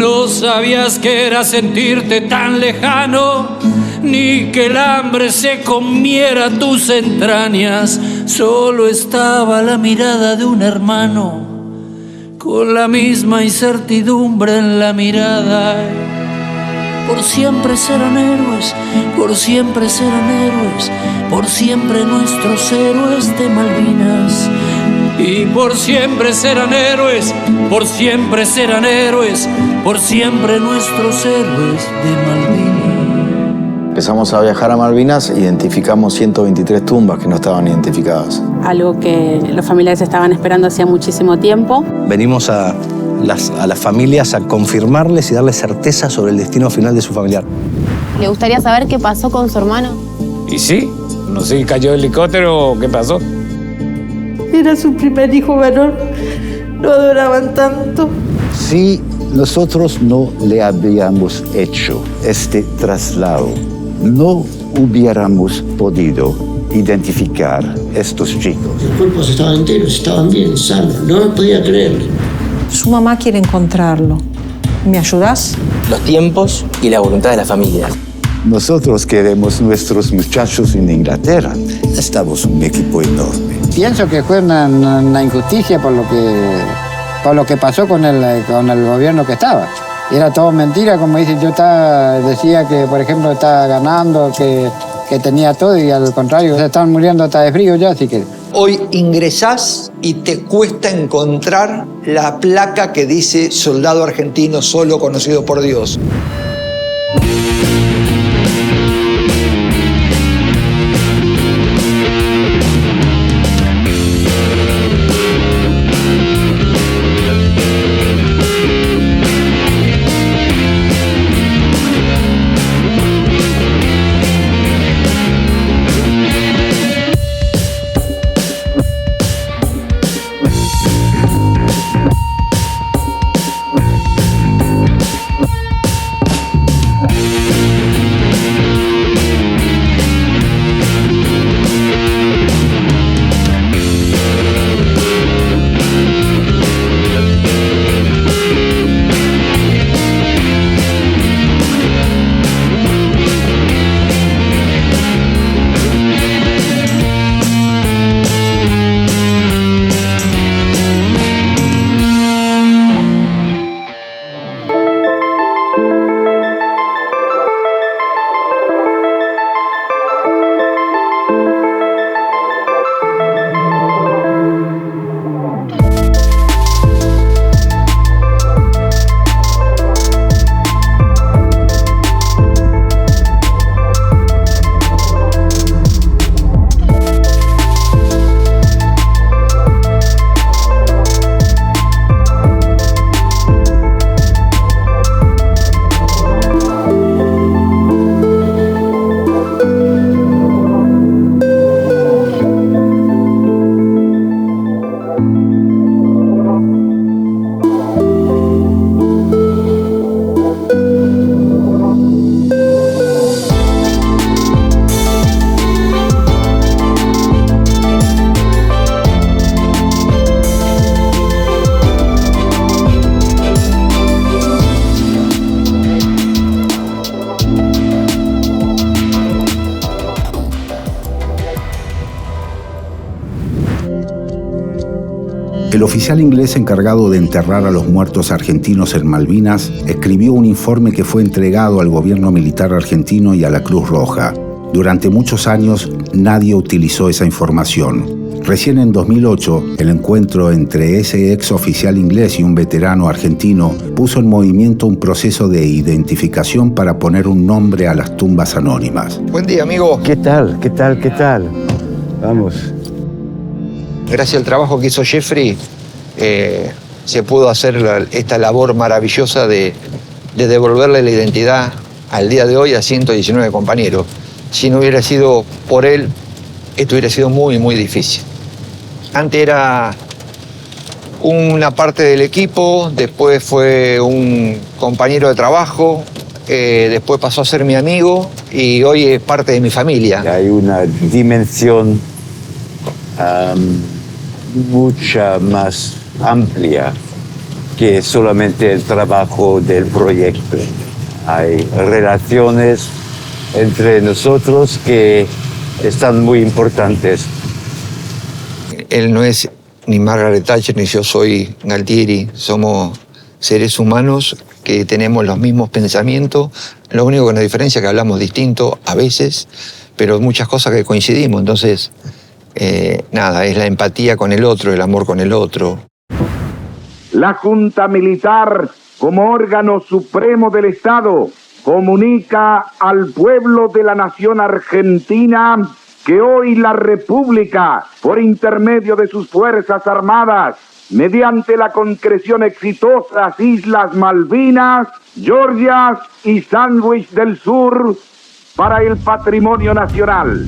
No sabías que era sentirte tan lejano, ni que el hambre se comiera tus entrañas. Solo estaba la mirada de un hermano, con la misma incertidumbre en la mirada. Por siempre serán héroes, por siempre serán héroes, por siempre nuestros héroes de Malvinas. Y por siempre serán héroes, por siempre serán héroes, por siempre nuestros héroes de Malvinas. Empezamos a viajar a Malvinas, identificamos 123 tumbas que no estaban identificadas. Algo que los familiares estaban esperando hacía muchísimo tiempo. Venimos a las familias a confirmarles y darles certeza sobre el destino final de su familiar. ¿Le gustaría saber qué pasó con su hermano? Y sí, no sé si cayó el helicóptero o qué pasó. Era su primer hijo varón, lo adoraban tanto. Si nosotros no le habíamos hecho este traslado, no hubiéramos podido identificar estos chicos. Los cuerpos estaban enteros, estaban bien, sanos, no podía creerlo. Su mamá quiere encontrarlo. ¿Me ayudás? Los tiempos y la voluntad de la familia. Nosotros queremos nuestros muchachos en Inglaterra. Estamos un equipo enorme. Pienso que fue una injusticia por lo que pasó con el gobierno que estaba. Era todo mentira, como dice, decía que, por ejemplo, estaba ganando, que tenía todo y al contrario, se estaban muriendo hasta de frío ya, así que... Hoy ingresás y te cuesta encontrar la placa que dice soldado argentino solo conocido por Dios. El oficial inglés encargado de enterrar a los muertos argentinos en Malvinas escribió un informe que fue entregado al gobierno militar argentino y a la Cruz Roja. Durante muchos años nadie utilizó esa información. Recién en 2008, el encuentro entre ese ex oficial inglés y un veterano argentino puso en movimiento un proceso de identificación para poner un nombre a las tumbas anónimas. Buen día, amigo. ¿Qué tal? ¿Qué tal? ¿Qué tal? Vamos. Gracias al trabajo que hizo Jeffrey, se pudo hacer esta labor maravillosa de devolverle la identidad al día de hoy a 119 compañeros. Si no hubiera sido por él, esto hubiera sido muy, muy difícil. Antes era una parte del equipo, después fue un compañero de trabajo, después pasó a ser mi amigo y hoy es parte de mi familia. Hay una dimensión mucha más amplia que solamente el trabajo del proyecto. Hay relaciones entre nosotros que están muy importantes. Él no es ni Margaret Thatcher ni yo soy Galtieri, somos seres humanos que tenemos los mismos pensamientos, lo único que nos diferencia es que hablamos distinto a veces, pero muchas cosas que coincidimos, entonces nada, es la empatía con el otro, el amor con el otro. La Junta Militar, como órgano supremo del Estado, comunica al pueblo de la nación argentina que hoy la República, por intermedio de sus Fuerzas Armadas, mediante la concreción exitosa de las Islas Malvinas, Georgias y Sandwich del Sur, para el patrimonio nacional.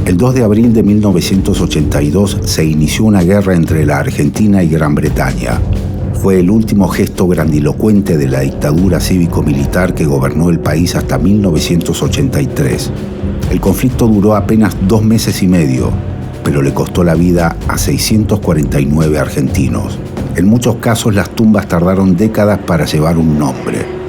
El 2 de abril de 1982 se inició una guerra entre la Argentina y Gran Bretaña. Fue el último gesto grandilocuente de la dictadura cívico-militar que gobernó el país hasta 1983. El conflicto duró apenas 2 meses y medio, pero le costó la vida a 649 argentinos. En muchos casos las tumbas tardaron décadas para llevar un nombre.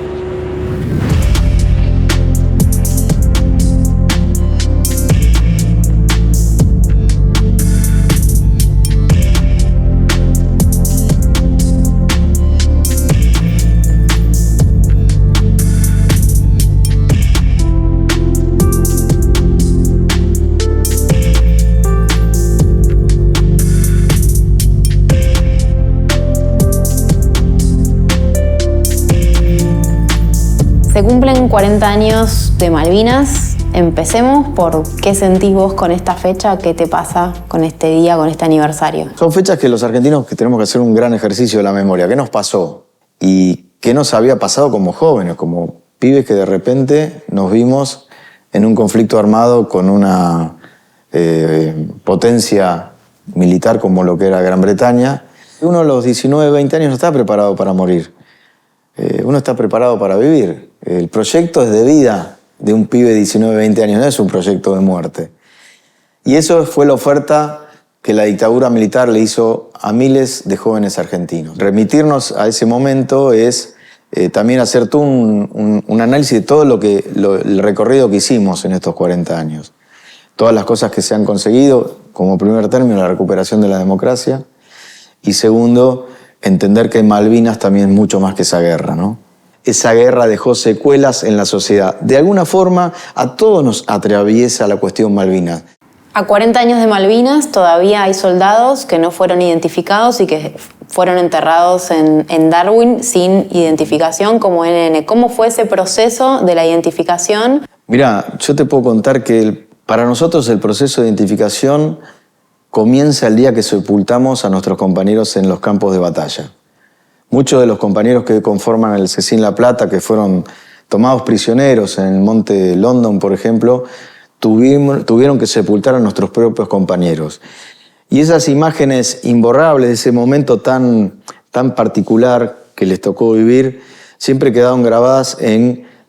Se cumplen 40 años de Malvinas. Empecemos por qué sentís vos con esta fecha, qué te pasa con este día, con este aniversario. Son fechas que los argentinos que tenemos que hacer un gran ejercicio de la memoria. ¿Qué nos pasó? Y qué nos había pasado como jóvenes, como pibes que de repente nos vimos en un conflicto armado con una potencia militar como lo que era Gran Bretaña. Uno a los 19, 20 años no está preparado para morir. Uno está preparado para vivir. El proyecto es de vida de un pibe de 19, 20 años, no es un proyecto de muerte. Y eso fue la oferta que la dictadura militar le hizo a miles de jóvenes argentinos. Remitirnos a ese momento es también hacer tú un análisis de todo el recorrido que hicimos en estos 40 años. Todas las cosas que se han conseguido, como primer término, la recuperación de la democracia. Y segundo, entender que Malvinas también es mucho más que esa guerra, ¿no? Esa guerra dejó secuelas en la sociedad. De alguna forma, a todos nos atraviesa la cuestión Malvinas. A 40 años de Malvinas todavía hay soldados que no fueron identificados y que fueron enterrados en Darwin sin identificación como NN. ¿Cómo fue ese proceso de la identificación? Mirá, yo te puedo contar que para nosotros el proceso de identificación comienza el día que sepultamos a nuestros compañeros en los campos de batalla. Muchos de los compañeros que conforman el Cecín La Plata, que fueron tomados prisioneros en el monte London, por ejemplo, tuvieron que sepultar a nuestros propios compañeros. Y esas imágenes imborrables de ese momento tan particular que les tocó vivir, siempre quedaron grabadas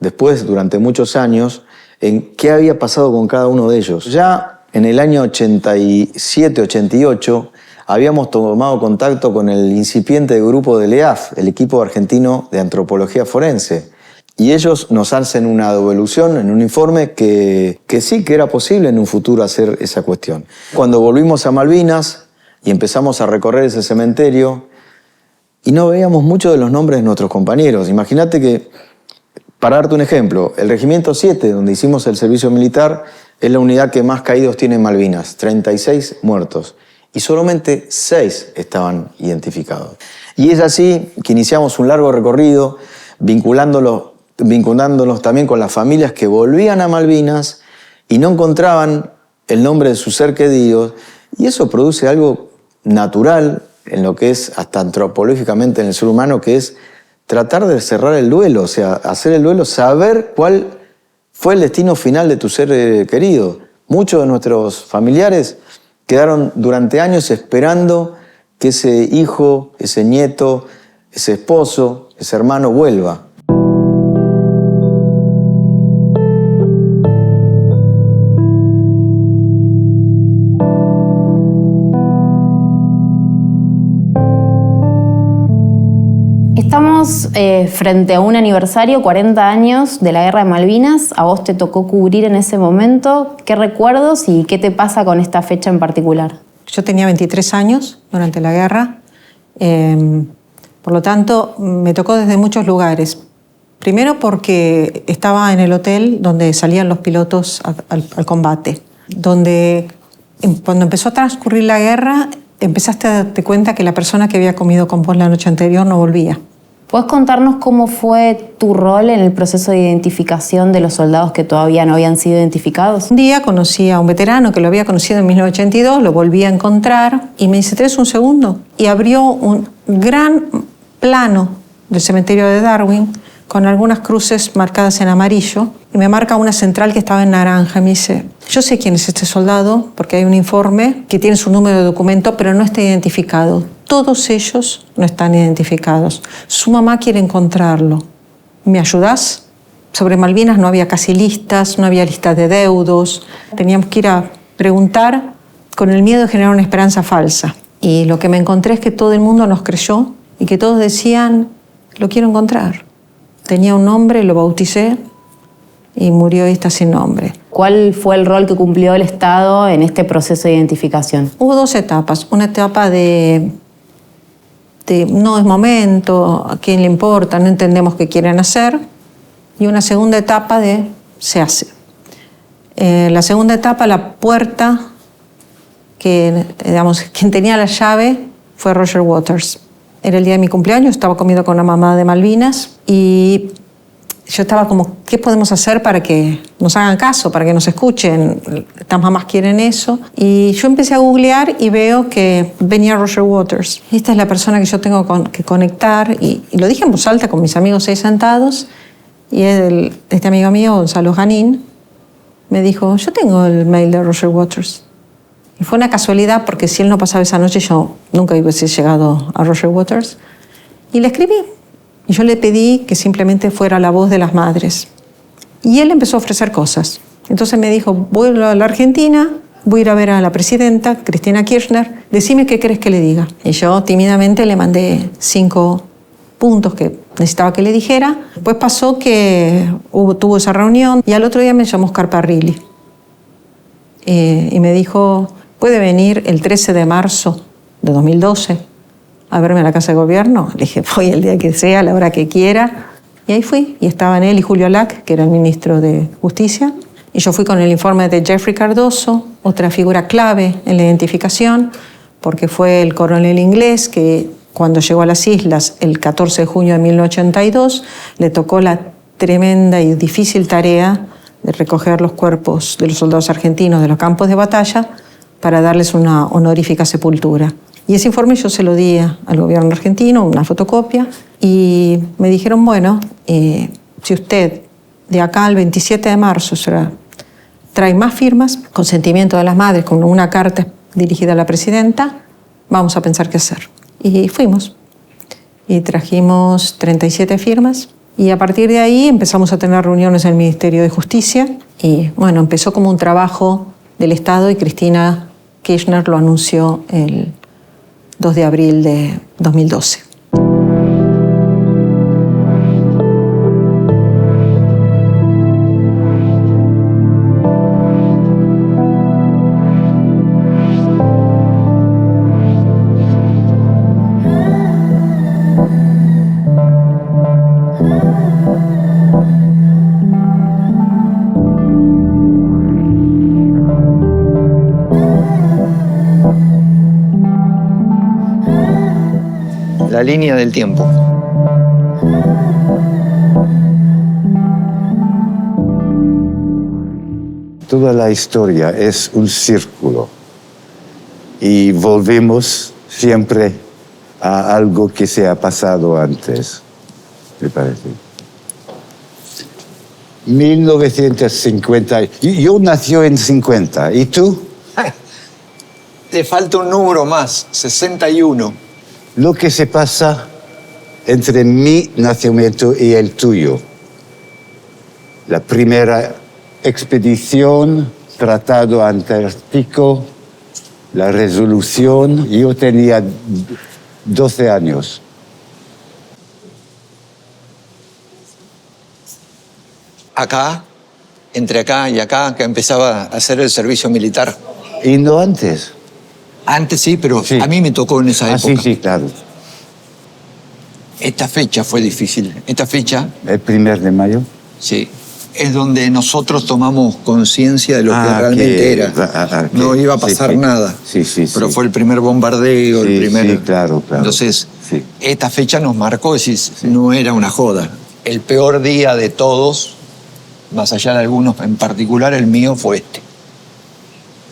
después, durante muchos años, en qué había pasado con cada uno de ellos. Ya en el año 87, 88, habíamos tomado contacto con el incipiente grupo del EAF, el equipo argentino de antropología forense. Y ellos nos hacen una devolución en un informe que sí que era posible en un futuro hacer esa cuestión. Cuando volvimos a Malvinas y empezamos a recorrer ese cementerio, y no veíamos muchos de los nombres de nuestros compañeros. Imagínate que, para darte un ejemplo, el Regimiento 7, donde hicimos el servicio militar, es la unidad que más caídos tiene en Malvinas, 36 muertos. Y solamente 6 estaban identificados. Y es así que iniciamos un largo recorrido, vinculándolos también con las familias que volvían a Malvinas y no encontraban el nombre de su ser querido. Y eso produce algo natural en lo que es hasta antropológicamente en el ser humano, que es tratar de cerrar el duelo, o sea, hacer el duelo, saber cuál fue el destino final de tu ser querido. Muchos de nuestros familiares quedaron durante años esperando que ese hijo, ese nieto, ese esposo, ese hermano vuelva. Estamos frente a un aniversario, 40 años de la Guerra de Malvinas. A vos te tocó cubrir en ese momento. ¿Qué recuerdos y qué te pasa con esta fecha en particular? Yo tenía 23 años durante la guerra. Por lo tanto, me tocó desde muchos lugares. Primero porque estaba en el hotel donde salían los pilotos al combate. Donde cuando empezó a transcurrir la guerra, empezaste a darte cuenta que la persona que había comido con vos la noche anterior no volvía. ¿Puedes contarnos cómo fue tu rol en el proceso de identificación de los soldados que todavía no habían sido identificados? Un día conocí a un veterano que lo había conocido en 1982, lo volví a encontrar y me dice, ¿tenés un segundo? Y abrió un gran plano del cementerio de Darwin con algunas cruces marcadas en amarillo y me marca una central que estaba en naranja y me dice, yo sé quién es este soldado porque hay un informe que tiene su número de documento pero no está identificado. Todos ellos no están identificados. Su mamá quiere encontrarlo. ¿Me ayudás? Sobre Malvinas no había casi listas, no había listas de deudos. Teníamos que ir a preguntar con el miedo de generar una esperanza falsa. Y lo que me encontré es que todo el mundo nos creyó y que todos decían, lo quiero encontrar. Tenía un nombre, lo bauticé y murió y está sin nombre. ¿Cuál fue el rol que cumplió el Estado en este proceso de identificación? Hubo dos etapas. Una etapa de no es momento, a quién le importa, no entendemos qué quieren hacer. Y una segunda etapa de se hace. La segunda etapa, la puerta, que digamos, quien tenía la llave fue Roger Waters. Era el día de mi cumpleaños, estaba comiendo con la mamá de Malvinas y yo estaba como, ¿qué podemos hacer para que nos hagan caso, para que nos escuchen? Estas mamás quieren eso. Y yo empecé a googlear y veo que venía Roger Waters. Esta es la persona que yo tengo que conectar. Y lo dije en voz alta con mis amigos ahí sentados. Y este amigo mío, Gonzalo Janín, me dijo, yo tengo el mail de Roger Waters. Y fue una casualidad porque si él no pasaba esa noche, yo nunca hubiese llegado a Roger Waters. Y le escribí. Y yo le pedí que simplemente fuera la voz de las madres. Y él empezó a ofrecer cosas. Entonces me dijo, voy a la Argentina, voy a ir a ver a la presidenta, Cristina Kirchner, decime qué querés que le diga. Y yo tímidamente le mandé 5 puntos que necesitaba que le dijera. Después pasó que tuvo esa reunión y al otro día me llamó Oscar Parrilli. Y me dijo, ¿puede venir el 13 de marzo de 2012? A verme a la Casa de Gobierno. Le dije, voy el día que sea, a la hora que quiera. Y ahí fui. Y estaban él y Julio Lac, que era el ministro de Justicia. Y yo fui con el informe de Jeffrey Cardoso, otra figura clave en la identificación, porque fue el coronel inglés que cuando llegó a las islas el 14 de junio de 1982, le tocó la tremenda y difícil tarea de recoger los cuerpos de los soldados argentinos de los campos de batalla para darles una honorífica sepultura. Y ese informe yo se lo di al gobierno argentino, una fotocopia, y me dijeron, bueno, si usted de acá al 27 de marzo trae más firmas, consentimiento de las madres, con una carta dirigida a la presidenta, vamos a pensar qué hacer. Y fuimos. Y trajimos 37 firmas, y a partir de ahí empezamos a tener reuniones en el Ministerio de Justicia, y bueno, empezó como un trabajo del Estado, y Cristina Kirchner lo anunció el 2 de abril de 2012. La línea del tiempo. Toda la historia es un círculo y volvemos siempre a algo que se ha pasado antes, me parece. 1950. Yo nací en 50. ¿Y tú? Te falta un número más, 61. Lo que se pasa entre mi nacimiento y el tuyo. La primera expedición, Tratado Antártico, la resolución. Yo tenía 12 años. acá, entre acá y acá, que empezaba a hacer el servicio militar. ¿Y no antes? Antes sí, pero a mí me tocó en esa época. Sí, claro. Esta fecha fue difícil. Esta fecha... ¿El 1 de mayo? Sí. Es donde nosotros tomamos conciencia de lo que realmente era. No iba a pasar nada. Pero fue el primer bombardeo, el primer... Sí, claro. Entonces, esta fecha nos marcó, no era una joda. El peor día de todos, más allá de algunos en particular, el mío fue este.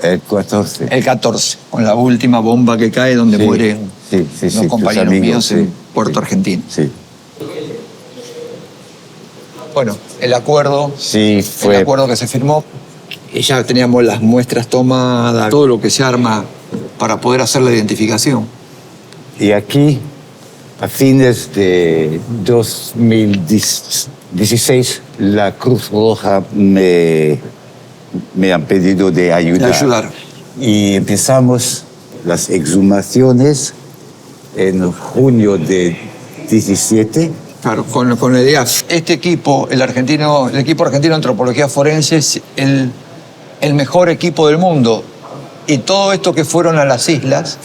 El 14. El 14, con la última bomba que cae donde mueren los compañeros míos en Puerto Argentino. Bueno, el acuerdo que se firmó, y ya teníamos las muestras tomadas, todo lo que se arma para poder hacer la identificación. Y aquí, a fines de 2016, la Cruz Roja me han pedido de ayudar. Y empezamos las exhumaciones en junio de 17. Claro, con la idea. Este equipo, el equipo argentino de antropología forense, es el mejor equipo del mundo. Y todo esto que fueron a las islas,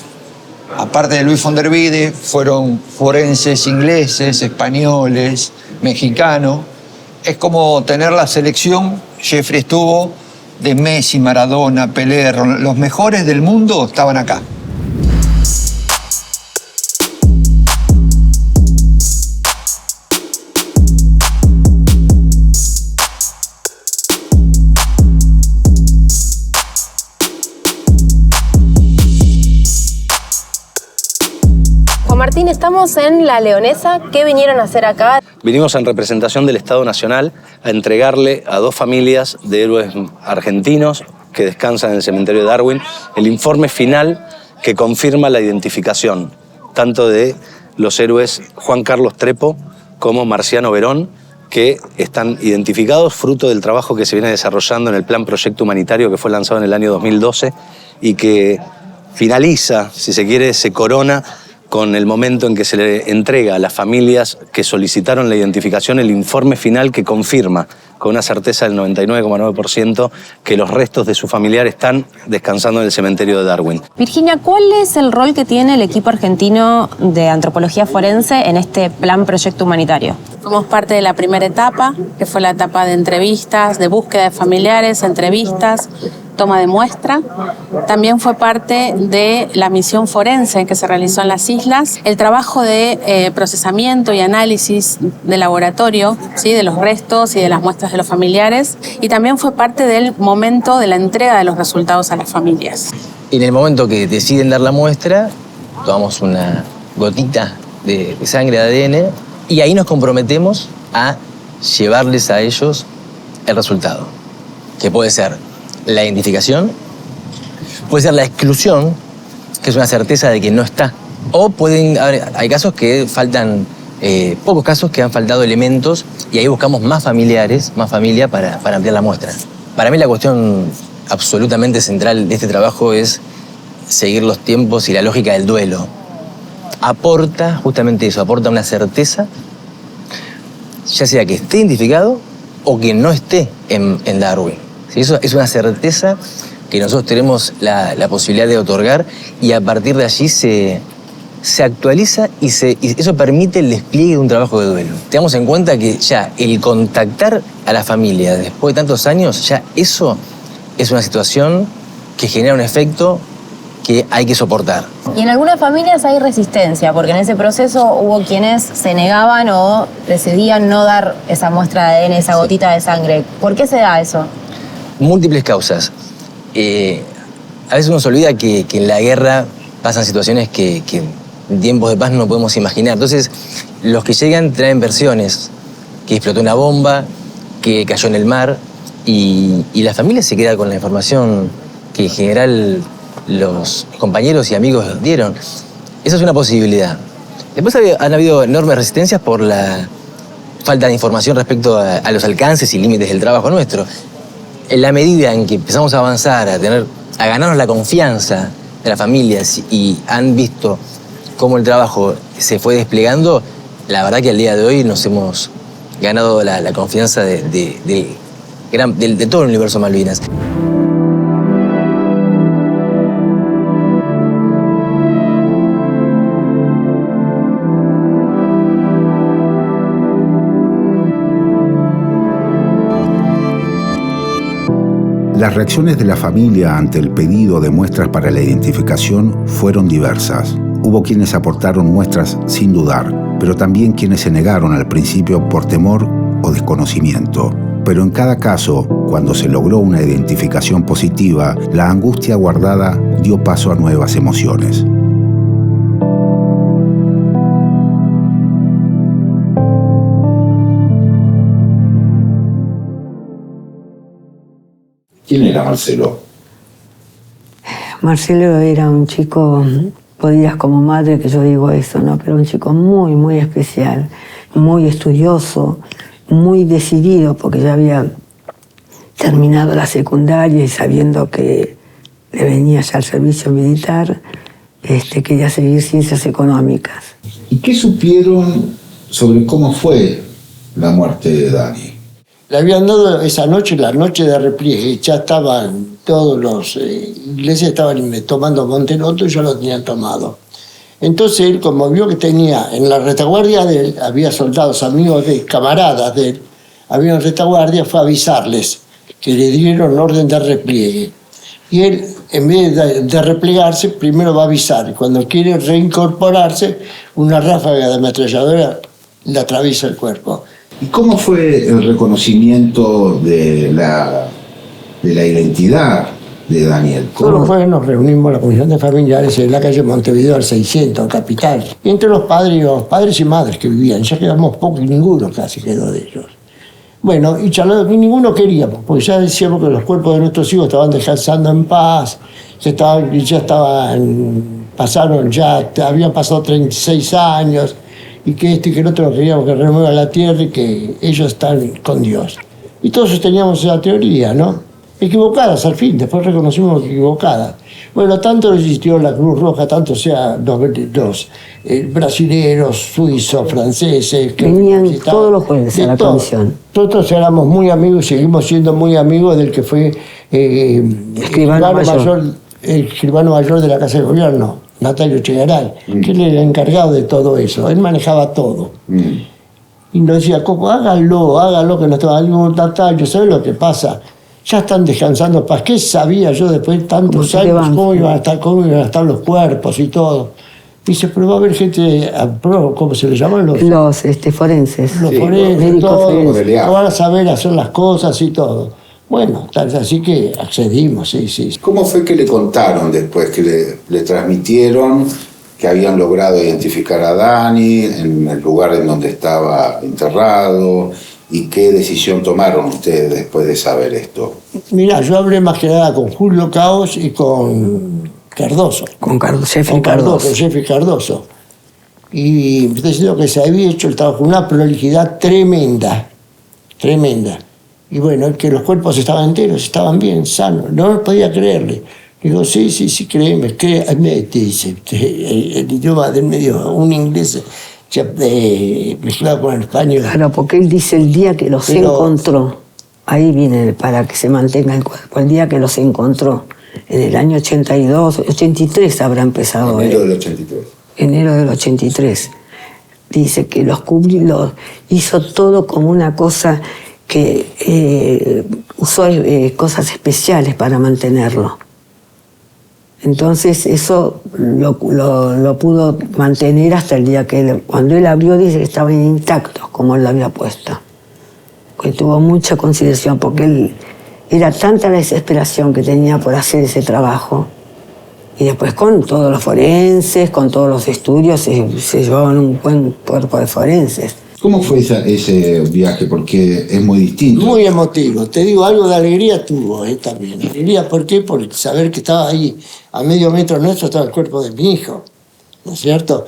aparte de Luis von der Wide, fueron forenses ingleses, españoles, mexicanos. Es como tener la selección. Jeffrey estuvo de Messi, Maradona, Pelé, los mejores del mundo estaban acá. Martín, estamos en La Leonesa. ¿Qué vinieron a hacer acá? Vinimos en representación del Estado Nacional a entregarle a 2 familias de héroes argentinos que descansan en el cementerio de Darwin el informe final que confirma la identificación tanto de los héroes Juan Carlos Trepo como Marciano Verón, que están identificados fruto del trabajo que se viene desarrollando en el Plan Proyecto Humanitario que fue lanzado en el año 2012 y que finaliza, si se quiere, se corona con el momento en que se le entrega a las familias que solicitaron la identificación el informe final que confirma con una certeza del 99,9% que los restos de su familiar están descansando en el cementerio de Darwin. Virginia, ¿cuál es el rol que tiene el equipo argentino de antropología forense en este plan proyecto humanitario? Fuimos parte de la primera etapa, que fue la etapa de entrevistas, de búsqueda de familiares, entrevistas, toma de muestra. También fue parte de la misión forense que se realizó en las islas, el trabajo de procesamiento y análisis de laboratorio, ¿sí?, de los restos y de las muestras de los familiares, y también fue parte del momento de la entrega de los resultados a las familias. En el momento que deciden dar la muestra, tomamos una gotita de sangre, de ADN, y ahí nos comprometemos a llevarles a ellos el resultado, que puede ser la identificación, puede ser la exclusión, que es una certeza de que no está, o hay casos que faltan, pocos casos que han faltado elementos, y ahí buscamos más familia para ampliar la muestra. Para mí la cuestión absolutamente central de este trabajo es seguir los tiempos y la lógica del duelo. Aporta justamente eso, aporta una certeza, ya sea que esté identificado o que no esté en Darwin. ¿Sí? Eso es una certeza que nosotros tenemos la posibilidad de otorgar, y a partir de allí se actualiza y eso permite el despliegue de un trabajo de duelo. Tengamos en cuenta que ya el contactar a la familia después de tantos años, ya eso es una situación que genera un efecto que hay que soportar. Y en algunas familias hay resistencia, porque en ese proceso hubo quienes se negaban o decidían no dar esa muestra de ADN, esa gotita de sangre. ¿Por qué se da eso? Múltiples causas. A veces uno se olvida que en la guerra pasan situaciones que en tiempos de paz no podemos imaginar. Entonces, los que llegan traen versiones, que explotó una bomba, que cayó en el mar, y la familia se queda con la información que en general los compañeros y amigos dieron. Esa es una posibilidad. Después han habido enormes resistencias por la falta de información respecto a los alcances y límites del trabajo nuestro. En la medida en que empezamos a avanzar, a ganarnos la confianza de las familias y han visto cómo el trabajo se fue desplegando, la verdad que al día de hoy nos hemos ganado la confianza de todo el universo Malvinas. Las reacciones de la familia ante el pedido de muestras para la identificación fueron diversas. Hubo quienes aportaron muestras sin dudar, pero también quienes se negaron al principio por temor o desconocimiento. Pero en cada caso, cuando se logró una identificación positiva, la angustia guardada dio paso a nuevas emociones. ¿Quién era Marcelo? Marcelo era un chico, podías como madre que yo digo eso, ¿no? Pero un chico muy, muy especial, muy estudioso, muy decidido, porque ya había terminado la secundaria y sabiendo que le venía ya al servicio militar, quería seguir ciencias económicas. ¿Y qué supieron sobre cómo fue la muerte de Dani? Le habían dado esa noche, la noche de repliegue, ya estaban todos los ingleses estaban tomando Monteloto y ya lo tenían tomado. Entonces él, como vio que tenía en la retaguardia de él, había soldados, amigos de él, camaradas de él, había en retaguardia, fue a avisarles que le dieron orden de repliegue. Y él, en vez de replegarse, primero va a avisar. Y cuando quiere reincorporarse, una ráfaga de ametralladora le atraviesa el cuerpo. ¿Y cómo fue el reconocimiento de la identidad de Daniel? Nosotros nos reunimos la comisión de familiares en la calle Montevideo al 600, capital. Y entre los padres y madres que vivían, ya quedamos pocos y ninguno casi quedó de ellos. Bueno, y charlando, y ninguno queríamos, porque ya decíamos que los cuerpos de nuestros hijos estaban descansando en paz, habían pasado 36 años, y que y que el otro queríamos que remueva la tierra y que ellos están con Dios. Y todos teníamos esa teoría, ¿no? Equivocadas al fin, después reconocimos equivocadas. Bueno, tanto existió la Cruz Roja, tanto sea los brasileños, suizos, franceses. Venían todos los jueves a la comisión. Nosotros éramos muy amigos y seguimos siendo muy amigos del que fue el escribano mayor de la Casa de Gobierno, Natalio Chegaray, que él era el encargado de todo eso. Él manejaba todo. Y nos decía, Coco, hágalo, que no estaba ningún Natalio, ¿sabes lo que pasa? Ya están descansando paz. ¿Qué sabía yo después de tantos años cómo iban a estar los cuerpos y todo? Dice, pero va a haber gente, ¿cómo se le llaman? Los forenses. Los forenses, todo, van a saber hacer las cosas y todo. Bueno, así que accedimos, sí. ¿Cómo fue que le contaron después, que le transmitieron que habían logrado identificar a Dani en el lugar en donde estaba enterrado? ¿Y qué decisión tomaron ustedes después de saber esto? Mirá, yo hablé más que nada con Julio Caos y con Cardoso. Con Jeffrey Cardoso. Y me diciendo que se había hecho el trabajo, una prolijidad tremenda. Y bueno, que los cuerpos estaban enteros, estaban bien, sanos. No podía creerle. Digo, sí, créeme, dice, el idioma del medio, un inglés mezclado con el español. Claro, porque él dice el día que los encontró, ahí viene para que se mantenga el cuerpo, el día que los encontró, en el año 82, 83 habrá empezado. Enero del 83. Enero del 83. Dice que los cubrió, hizo todo como una cosa que usó cosas especiales para mantenerlo. Entonces eso lo pudo mantener hasta el día que cuando él abrió, dice que estaban intactos como él lo había puesto. Que tuvo mucha consideración porque él era tanta la desesperación que tenía por hacer ese trabajo. Y después con todos los forenses, con todos los estudios, se llevaban un buen cuerpo de forenses. ¿Cómo fue ese viaje? Porque es muy distinto. Muy emotivo. Te digo, algo de alegría tuvo también. Alegría, ¿por qué? Por saber que estaba ahí, a medio metro nuestro, estaba el cuerpo de mi hijo. ¿No es cierto?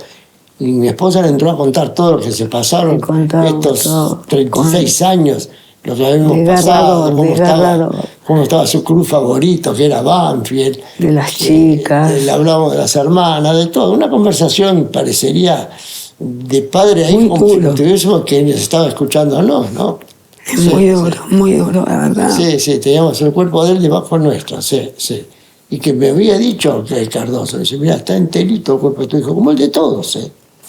Y mi esposa le entró a contar todo lo que se pasaron estos 36 años, lo que habíamos pasado, cómo estaba su cruz favorito, que era Banfield. De las chicas. Le hablábamos de las hermanas, de todo. Una conversación parecería de padre ahí, muy como si duro. tuviésemos que estaba escuchándonos, ¿no? Es muy duro, la verdad. Sí, teníamos el cuerpo de él debajo nuestro, sí. Y que me había dicho que Cardoso, dice, mira, está enterito el cuerpo de tu hijo, como el de todos,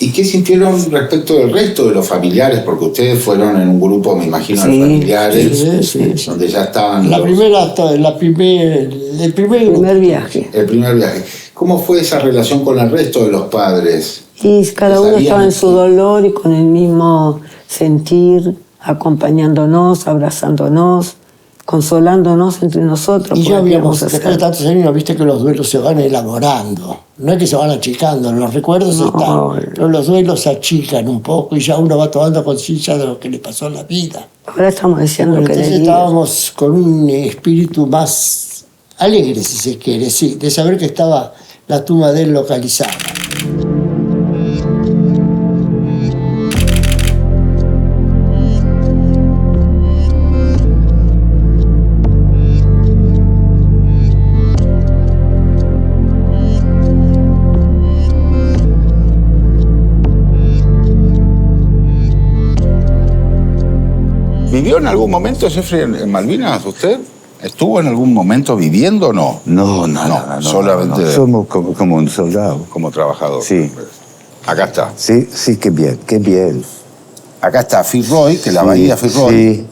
¿Y qué sintieron respecto del resto de los familiares? Porque ustedes fueron en un grupo, me imagino, de familiares, sí. donde ya estaban el primer viaje. El primer viaje. ¿Cómo fue esa relación con el resto de los padres? Y cada uno estaba en su dolor y con el mismo sentir, acompañándonos, abrazándonos, consolándonos entre nosotros. Y ya habíamos, después de tantos años, viste que los duelos se van elaborando. No es que se van achicando, los recuerdos están. Pero los duelos se achican un poco y ya uno va tomando conciencia de lo que le pasó en la vida. Ahora estamos diciendo que entonces estábamos con un espíritu más alegre, si se quiere, sí, de saber que estaba la tumba de él localizada. ¿Vivió en algún momento, Jeffrey, en Malvinas, usted? ¿Estuvo en algún momento viviendo o no? No, nada. No, solamente... No. Somos como un soldado. Como trabajador. Sí. Acá está. Sí, qué bien. Acá está Fitzroy, que es la bahía Fitzroy. Sí.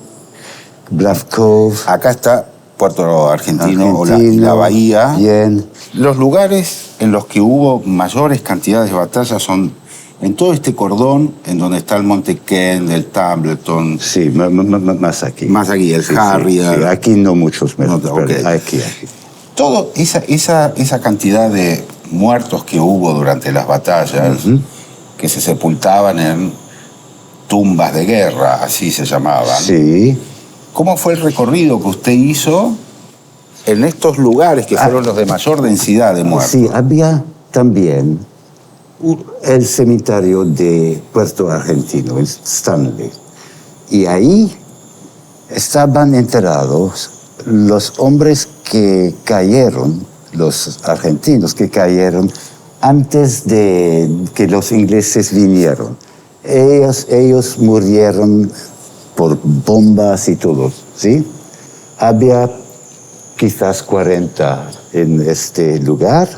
Bluff Cove. Acá está Puerto Argentino. La bahía. Bien. Los lugares en los que hubo mayores cantidades de batallas son en todo este cordón, en donde está el Monte Kent, el Tumbleton. Sí, más aquí. Más aquí, el Harry. Sí. Aquí no muchos menos, okay. Aquí. Todo esa cantidad de muertos que hubo durante las batallas, que se sepultaban en tumbas de guerra, así se llamaban. Sí. ¿Cómo fue el recorrido que usted hizo en estos lugares que fueron los de mayor densidad de muertos? Sí, había también el cementerio de Puerto Argentino, en Stanley. Y ahí estaban enterrados los hombres que cayeron, los argentinos que cayeron antes de que los ingleses vinieron. Ellos murieron por bombas y todo, ¿sí? Había quizás 40 en este lugar.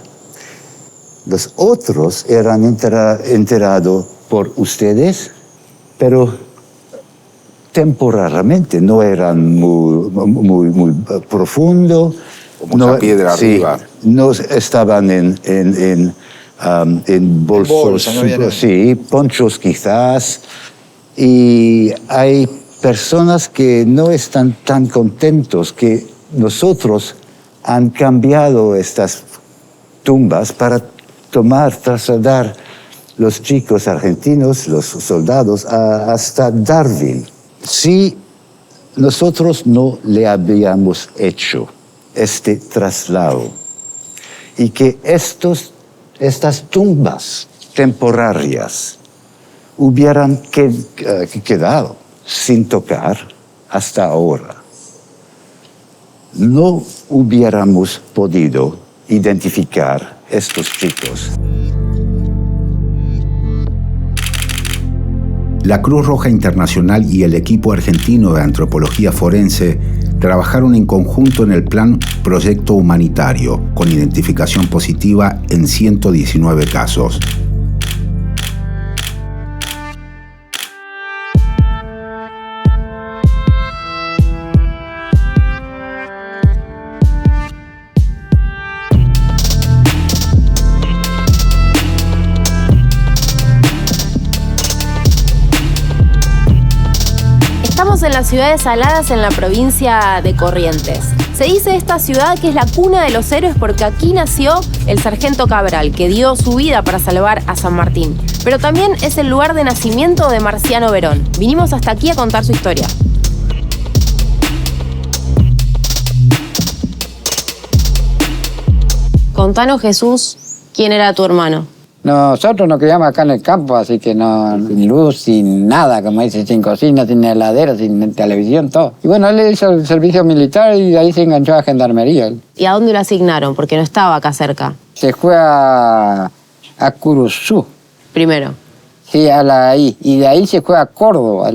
Los otros eran enterados por ustedes, pero temporalmente, no eran muy profundo. Como una piedra arriba. No estaban en bolsos, sí, ponchos quizás. Y hay personas que no están tan contentos que nosotros han cambiado estas tumbas para trasladar los chicos argentinos, los soldados, hasta Darwin. Si nosotros no le habíamos hecho este traslado y que estas tumbas temporarias hubieran quedado sin tocar hasta ahora, no hubiéramos podido identificar estos chicos. La Cruz Roja Internacional y el equipo argentino de antropología forense trabajaron en conjunto en el plan Proyecto Humanitario, con identificación positiva en 119 casos. En la ciudad de Saladas, en la provincia de Corrientes. Se dice de esta ciudad que es la cuna de los héroes porque aquí nació el sargento Cabral, que dio su vida para salvar a San Martín. Pero también es el lugar de nacimiento de Marciano Verón. Vinimos hasta aquí a contar su historia. Contanos, Jesús, ¿quién era tu hermano? Nosotros nos criamos acá en el campo, así que no, sin luz, sin nada, como dice, sin cocina, sin heladera, sin televisión, todo. Y bueno, él hizo el servicio militar y de ahí se enganchó a Gendarmería. ¿Y a dónde lo asignaron? Porque no estaba acá cerca. Se fue a Curuzú. Primero. Sí, ahí. Y de ahí se fue a Córdoba.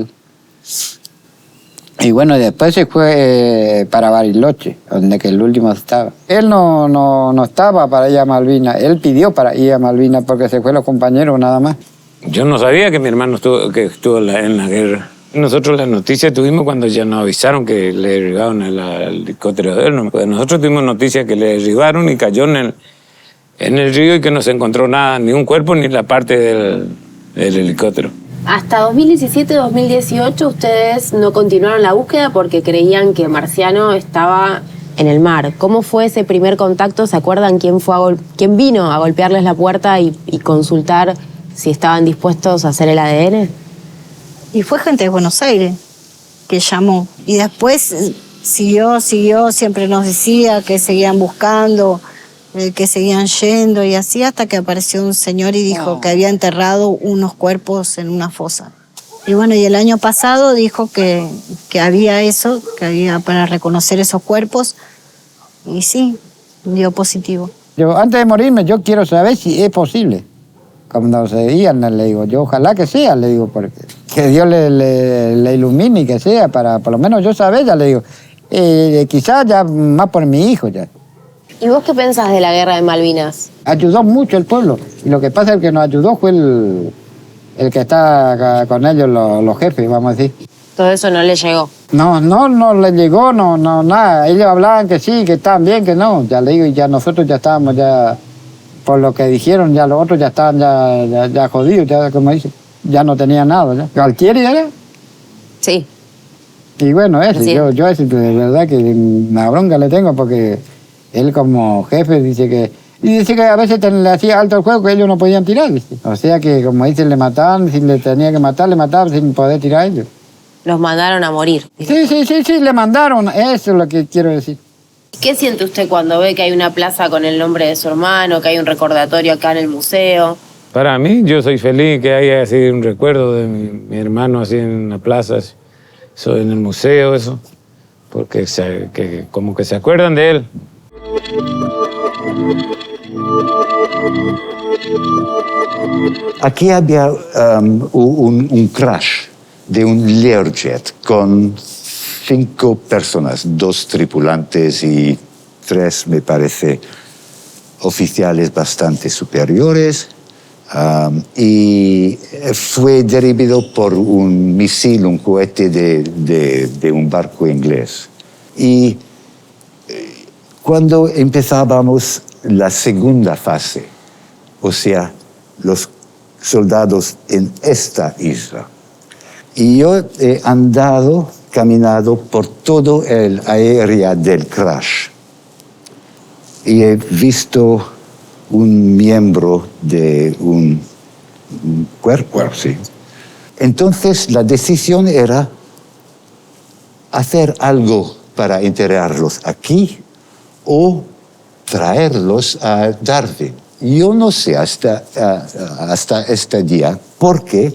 Y bueno, después se fue para Bariloche, donde que el último estaba. Él no estaba para ir a Malvinas, él pidió para ir a Malvinas porque se fue los compañeros nada más. Yo no sabía que mi hermano estuvo en la guerra. Nosotros la noticia tuvimos cuando ya nos avisaron que le derribaron el helicóptero de él. Pues nosotros tuvimos noticia que le derribaron y cayó en el río y que no se encontró nada, ni un cuerpo ni la parte del helicóptero. Hasta 2017-2018 ustedes no continuaron la búsqueda porque creían que Marciano estaba en el mar. ¿Cómo fue ese primer contacto? ¿Se acuerdan quién vino a golpearles la puerta y consultar si estaban dispuestos a hacer el ADN? Y fue gente de Buenos Aires que llamó. Y después siguió, siempre nos decía que seguían buscando, que seguían yendo y así hasta que apareció un señor y dijo que había enterrado unos cuerpos en una fosa. Y bueno, y el año pasado dijo que había eso, que había para reconocer esos cuerpos. Y sí, dio positivo. Yo, antes de morirme, yo quiero saber si es posible. Cuando se digan, le digo, yo ojalá que sea, le digo, porque que Dios le ilumine y que sea, para por lo menos yo saber, ya le digo. Quizás ya más por mi hijo ya. ¿Y vos qué pensás de la guerra de Malvinas? Ayudó mucho el pueblo. Y lo que pasa es que nos ayudó fue el que está con ellos, los jefes, vamos a decir. Todo eso no le llegó. No le llegó, nada. Ellos hablaban que sí, que estaban bien, que no. Ya le digo, y ya nosotros ya estábamos ya, por lo que dijeron, ya los otros ya estaban ya jodidos, ya como dice, ya no tenían nada. ¿Ya? ¿Galtieri era? Sí. Y bueno, yo ese de verdad que una bronca le tengo porque él como jefe dice que a veces le hacía alto el juego que ellos no podían tirar, ¿viste? O sea que como dicen, le mataban, si le tenía que matar, le mataban sin poder tirar ellos. Los mandaron a morir. Sí, le mandaron, eso es lo que quiero decir. ¿Qué siente usted cuando ve que hay una plaza con el nombre de su hermano, que hay un recordatorio acá en el museo? Para mí, yo soy feliz que haya así un recuerdo de mi hermano así en la plaza, eso, en el museo, eso, porque como que se acuerdan de él. Aquí había un crash de un Learjet con 5 personas, 2 tripulantes y 3, me parece, oficiales bastante superiores. Y fue derribado por un misil, un cohete de un barco inglés. Y cuando empezábamos la segunda fase, o sea, los soldados en esta isla, y yo he caminado por todo el área del crash y he visto un miembro de un cuerpo. Sí. Entonces la decisión era hacer algo para enterrarlos aquí o traerlos a Darwin. Yo no sé hasta este día por qué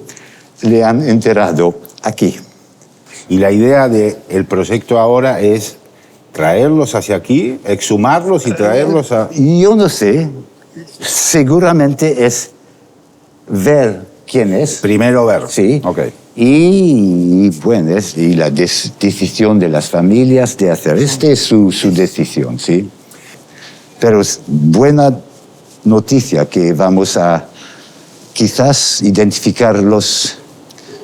le han enterrado aquí. Y la idea del proyecto ahora es traerlos hacia aquí, exhumarlos y traerlos a... Yo no sé, seguramente es ver quién es. Primero ver. Sí. Okay. Y bueno, y la decisión de las familias de hacer. Esta es su decisión, ¿sí? Pero es buena noticia que vamos a quizás identificar los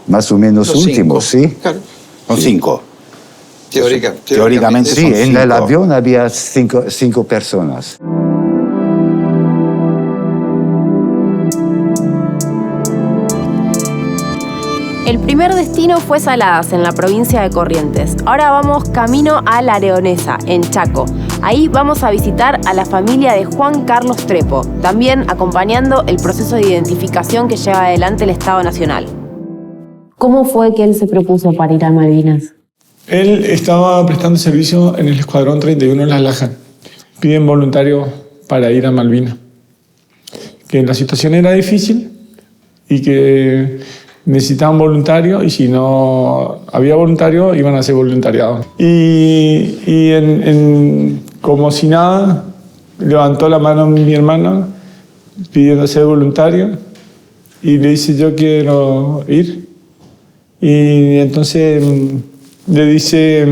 más o menos los últimos, 5. ¿Sí? Claro. Son 5. Teóricamente sí, son en 5. el avión había 5 personas. El primer destino fue Saladas, en la provincia de Corrientes. Ahora vamos camino a La Leonesa, en Chaco. Ahí vamos a visitar a la familia de Juan Carlos Trepo, también acompañando el proceso de identificación que lleva adelante el Estado Nacional. ¿Cómo fue que él se propuso para ir a Malvinas? Él estaba prestando servicio en el Escuadrón 31 Las Lajas. Piden voluntario para ir a Malvinas. Que la situación era difícil y que necesitaban voluntario y si no había voluntario iban a ser voluntariados. Y como si nada, levantó la mano mi hermano pidiendo ser voluntario y le dice, yo quiero ir. Y entonces le dice,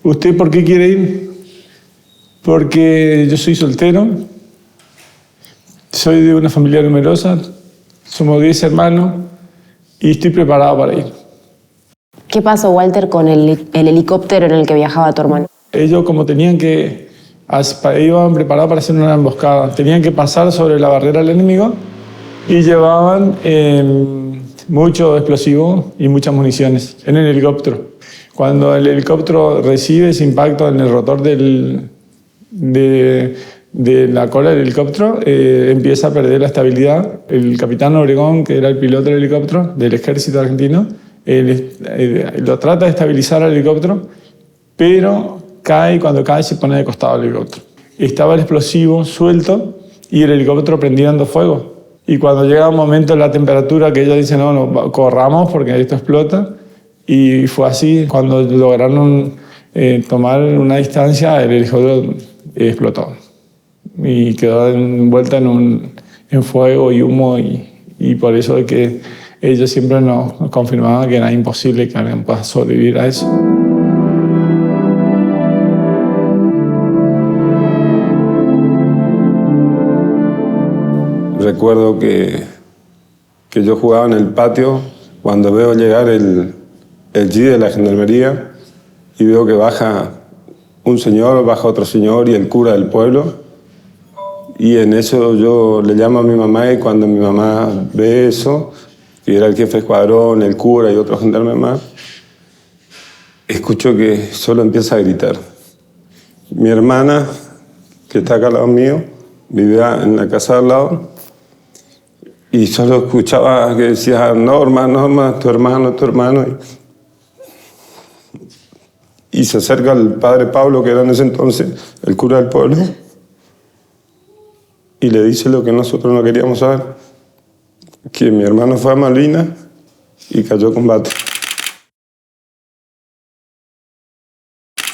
¿usted por qué quiere ir? Porque yo soy soltero, soy de una familia numerosa, somos 10 hermanos y estoy preparado para ir. ¿Qué pasó, Walter, con el helicóptero en el que viajaba tu hermano? Ellos, como tenían que, iban preparados para hacer una emboscada, tenían que pasar sobre la barrera del enemigo y llevaban mucho explosivo y muchas municiones en el helicóptero. Cuando el helicóptero recibe ese impacto en el rotor de la cola del helicóptero, empieza a perder la estabilidad. El capitán Obregón, que era el piloto del helicóptero del ejército argentino, lo trata de estabilizar al helicóptero, pero cae, cuando cae se pone de costado el helicóptero. Estaba el explosivo suelto y el helicóptero prendiendo fuego. Y cuando llega un momento la temperatura que ellos dicen, no, corramos porque esto explota. Y fue así, cuando lograron tomar una distancia, el helicóptero explotó. Y quedó envuelta en fuego y humo, y por eso es que ellos siempre nos confirmaban que era imposible que alguien pueda sobrevivir a eso. Recuerdo que yo jugaba en el patio cuando veo llegar el jeep de la gendarmería y veo que baja un señor, baja otro señor y el cura del pueblo. Y en eso yo le llamo a mi mamá, y cuando mi mamá ve eso, que era el jefe de escuadrón, el cura y otro gendarme más, escucho que solo empieza a gritar. Mi hermana, que está acá al lado mío, vivía en la casa al lado, y solo escuchaba que decía, Norma, Norma, tu hermano, tu hermano. Y se acerca el padre Pablo, que era en ese entonces el cura del pueblo, y le dice lo que nosotros no queríamos saber, que mi hermano fue a Malvinas y cayó en combate.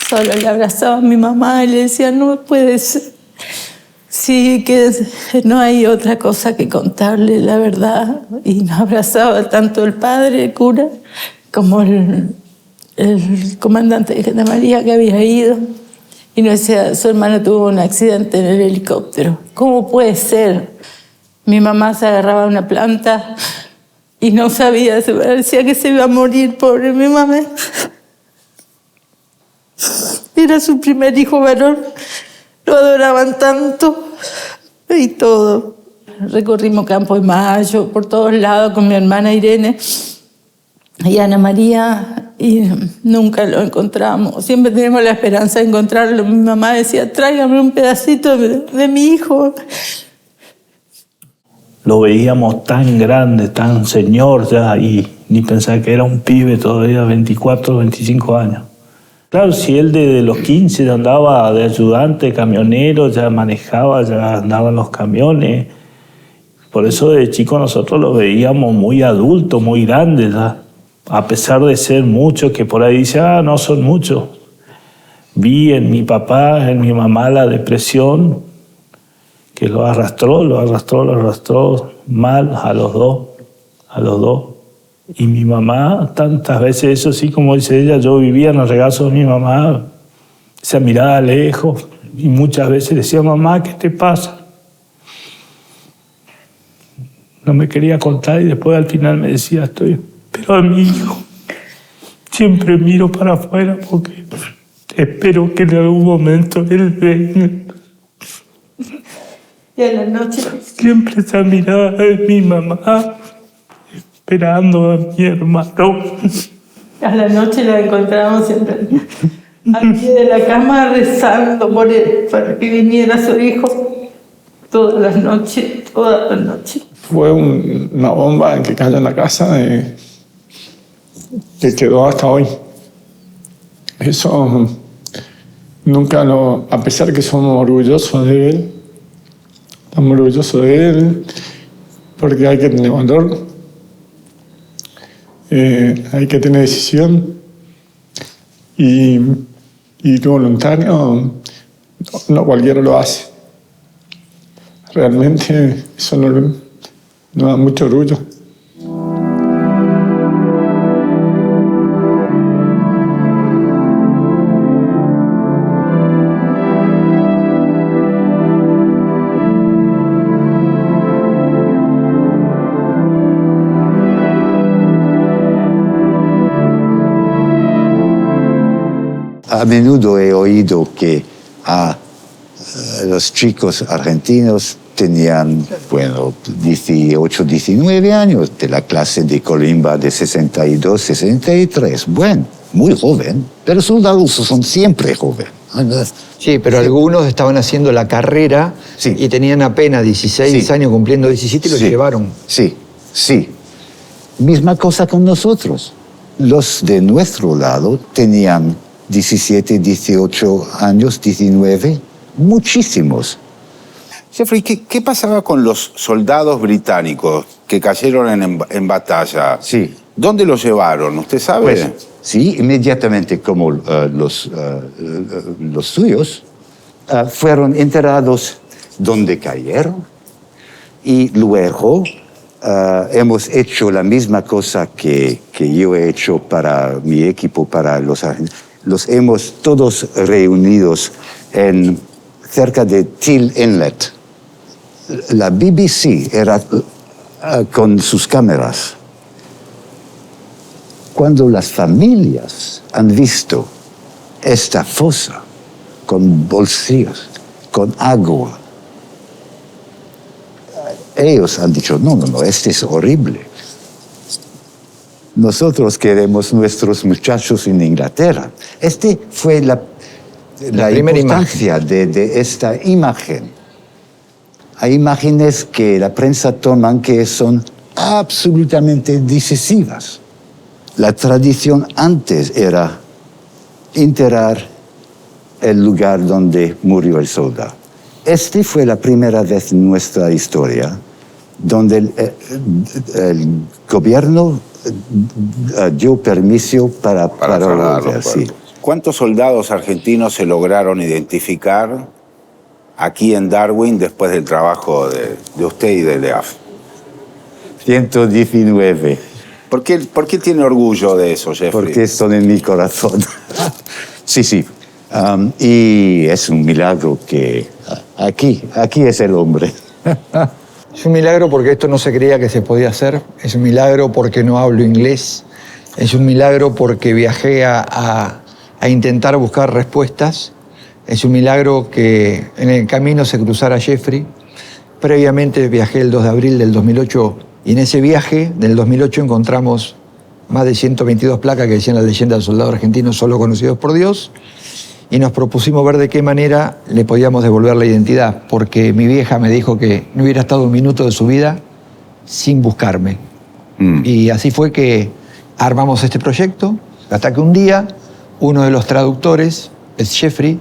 Solo le abrazaba a mi mamá y le decía, no puede ser. Sí, que no hay otra cosa que contarle la verdad. Y nos abrazaba tanto el padre, el cura, como el comandante de gendarmería que había ido. Y nos decía, su hermano tuvo un accidente en el helicóptero. ¿Cómo puede ser? Mi mamá se agarraba a una planta y no sabía, se parecía que se iba a morir, pobre mi mamá. Era su primer hijo varón, lo adoraban tanto y todo. Recorrimos Campo de Mayo, por todos lados con mi hermana Irene y Ana María, y nunca lo encontramos. Siempre teníamos la esperanza de encontrarlo. Mi mamá decía, tráigame un pedacito de mi hijo. Lo veíamos tan grande, tan señor ya, y ni pensaba que era un pibe todavía, 24, 25 años. Claro, si él desde los 15 ya andaba de ayudante, camionero, ya manejaba, ya andaba en los camiones. Por eso de chico nosotros lo veíamos muy adulto, muy grande ya. A pesar de ser muchos, que por ahí dicen, no son muchos. Vi en mi papá, en mi mamá la depresión, que lo arrastró mal a los dos. Y mi mamá, tantas veces, eso sí, como dice ella, yo vivía en el regazo de mi mamá, esa mirada lejos, y muchas veces decía, mamá, ¿qué te pasa? No me quería contar y después al final me decía, pero a mi hijo siempre miro para afuera porque espero que en algún momento él venga. Y a la noche siempre esa mirada de mi mamá esperando a mi hermano. A la noche la encontramos siempre al pie de la cama rezando por él, para que viniera su hijo todas las noches. Fue una bomba que cayó en la casa que quedó hasta hoy. Eso nunca a pesar que somos orgullosos de él, estamos orgullosos de él, porque hay que tener valor, hay que tener decisión y voluntario, no cualquiera lo hace. Realmente eso no Nos da mucho orgullo. A menudo he oído que los chicos argentinos tenían, 18, 19 años, de la clase de Colimba de 62, 63. Bueno, muy joven, pero soldados son siempre jóvenes. Sí, pero algunos estaban haciendo la carrera y tenían apenas 16 años, cumpliendo 17 y los llevaron. Sí, sí. Misma cosa con nosotros. Los de nuestro lado tenían 17, 18 años, 19, muchísimos. Jeffrey, ¿qué pasaba con los soldados británicos que cayeron en batalla? Sí. ¿Dónde los llevaron? ¿Usted sabe? Pues, sí, inmediatamente como los suyos fueron enterrados donde cayeron y luego hemos hecho la misma cosa que yo he hecho para mi equipo, para los argentinos. Los hemos todos reunidos cerca de Till Inlet. La BBC era con sus cámaras. Cuando las familias han visto esta fosa con bolsillos, con agua, ellos han dicho, no, este es horrible. Nosotros queremos nuestros muchachos en Inglaterra. Este fue la importancia de esta imagen. Hay imágenes que la prensa toma que son absolutamente decisivas. La tradición antes era enterrar el lugar donde murió el soldado. Esta fue la primera vez en nuestra historia donde el gobierno dio permiso para volver, sí. ¿Cuántos soldados argentinos se lograron identificar aquí en Darwin después del trabajo de usted y de EAF? 119. ¿Por qué tiene orgullo de eso, Jeffrey? Porque son en mi corazón. Sí. Y es un milagro que aquí es el hombre. Es un milagro porque esto no se creía que se podía hacer. Es un milagro porque no hablo inglés. Es un milagro porque viajé a intentar buscar respuestas. Es un milagro que en el camino se cruzara Jeffrey. Previamente viajé el 2 de abril del 2008 y en ese viaje del 2008 encontramos más de 122 placas que decían la leyenda del soldado argentino solo conocidos por Dios y nos propusimos ver de qué manera le podíamos devolver la identidad, porque mi vieja me dijo que no hubiera estado un minuto de su vida sin buscarme. Y así fue que armamos este proyecto, hasta que un día uno de los traductores es Jeffrey,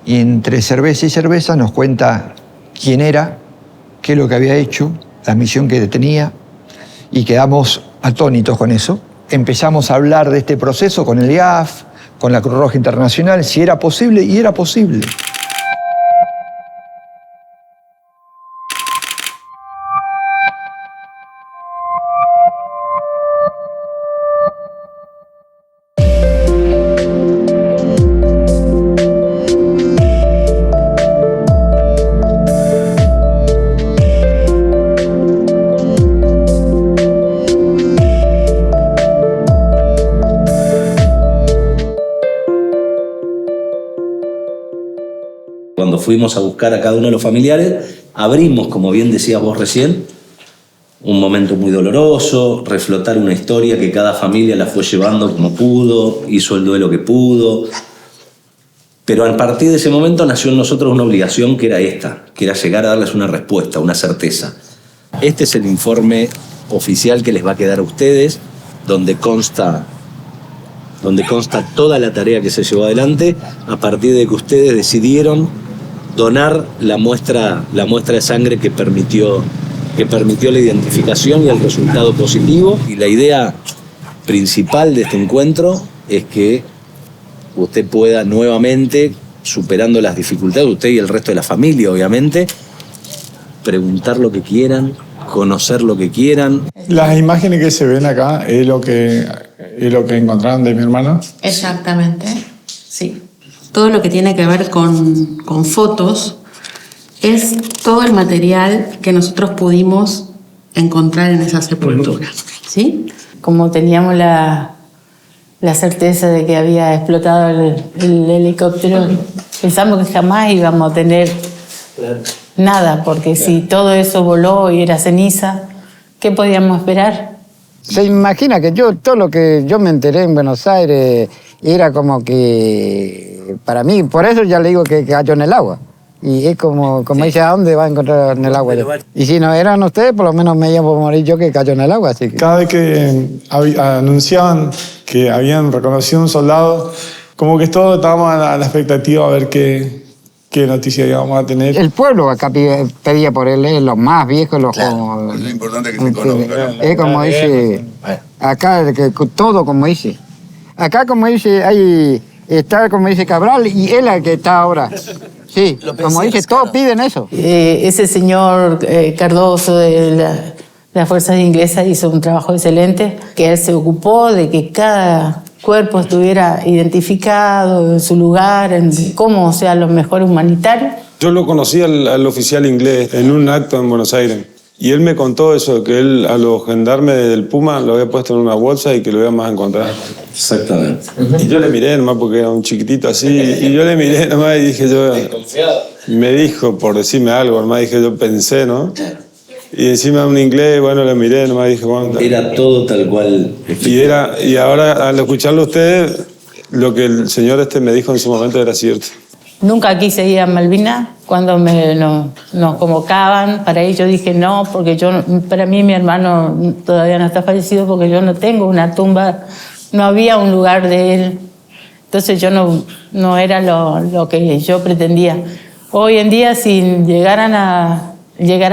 y entre cerveza y cerveza nos cuenta quién era, qué es lo que había hecho, la misión que tenía, y quedamos atónitos con eso. Empezamos a hablar de este proceso con el IAF, con la Cruz Roja Internacional, si era posible, y era posible. Cuando fuimos a buscar a cada uno de los familiares, abrimos, como bien decías vos recién, un momento muy doloroso, reflotar una historia que cada familia la fue llevando como pudo, hizo el duelo que pudo. Pero a partir de ese momento nació en nosotros una obligación que era esta, que era llegar a darles una respuesta, una certeza. Este es el informe oficial que les va a quedar a ustedes, donde consta toda la tarea que se llevó adelante a partir de que ustedes decidieron donar la muestra de sangre que permitió la identificación y el resultado positivo. Y la idea principal de este encuentro es que usted pueda nuevamente, superando las dificultades, usted y el resto de la familia, obviamente, preguntar lo que quieran, conocer lo que quieran. Las imágenes que se ven acá es lo que encontraron de mi hermano. Exactamente, sí. Todo lo que tiene que ver con fotos es todo el material que nosotros pudimos encontrar en esa sepultura, ¿sí? Como teníamos la certeza de que había explotado el helicóptero, pensamos que jamás íbamos a tener nada, porque si todo eso voló y era ceniza, ¿qué podíamos esperar? Se imagina que todo lo que yo me enteré en Buenos Aires era como que, para mí, por eso ya le digo que cayó en el agua. Y es como dice, ¿a dónde va a encontrar en el agua? Y si no eran ustedes, por lo menos me iba a morir yo que cayó en el agua. Así que... Cada vez que anunciaban que habían reconocido un soldado, como que todos estábamos a la expectativa a ver qué noticia íbamos a tener. El pueblo acá pedía por él, los más viejos, los Claro, lo importante es que se conozcan. Es como dice, acá que todo como dice. Acá como dice, ahí está como dice Cabral y él es el que está ahora. Sí, como dice, todos piden eso. Ese señor Cardoso de las fuerzas inglesas hizo un trabajo excelente, que él se ocupó de que cada cuerpo estuviera identificado en su lugar, en cómo sea lo mejor humanitario. Yo lo conocí al oficial inglés en un acto en Buenos Aires. Y él me contó eso, que él a los gendarmes del Puma lo había puesto en una bolsa y que lo íbamos a encontrar. Exactamente. Y yo le miré nomás porque era un chiquitito así, y yo le miré nomás y dije yo... Me dijo, por decirme algo, nomás dije yo pensé, ¿no? Y encima un inglés, bueno, le miré nomás y dije, bueno... Era todo tal cual. Y ahora, al escucharlo a ustedes, lo que el señor me dijo en su momento era cierto. Nunca quise ir a Malvinas. Cuando nos convocaban para ir, yo dije no, porque para mí mi hermano todavía no está fallecido, porque yo no tengo una tumba, no había un lugar de él. Entonces yo no era lo que yo pretendía. Hoy en día, si llegara